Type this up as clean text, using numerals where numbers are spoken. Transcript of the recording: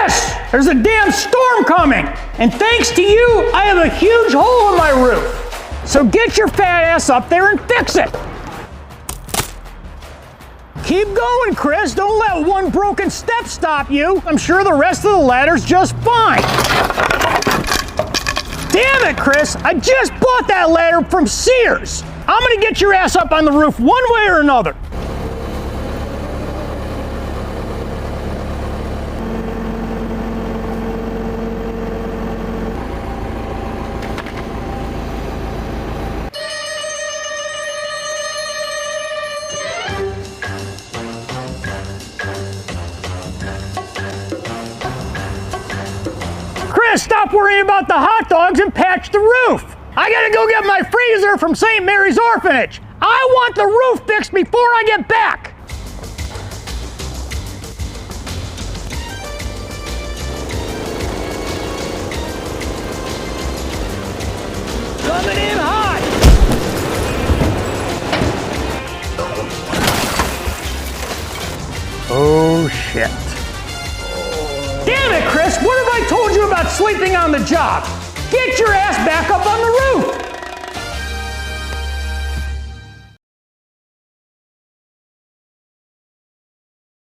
Chris, there's a damn storm coming. And thanks to you, I have a huge hole in my roof. So get your fat ass up there and fix it. Keep going, Chris. Don't let one broken step stop you. I'm sure the rest of the ladder's just fine. Damn it, Chris. I just bought that ladder from Sears. I'm gonna get your ass up on the roof one way or another. Chris, stop worrying about the hot dogs and patch the roof. I gotta go get my freezer from St. Mary's Orphanage. I want the roof fixed before I get back. Coming in hot. Oh, shit. Damn it, Chris, what have I told you about sleeping on the job? Get your ass back up on the roof!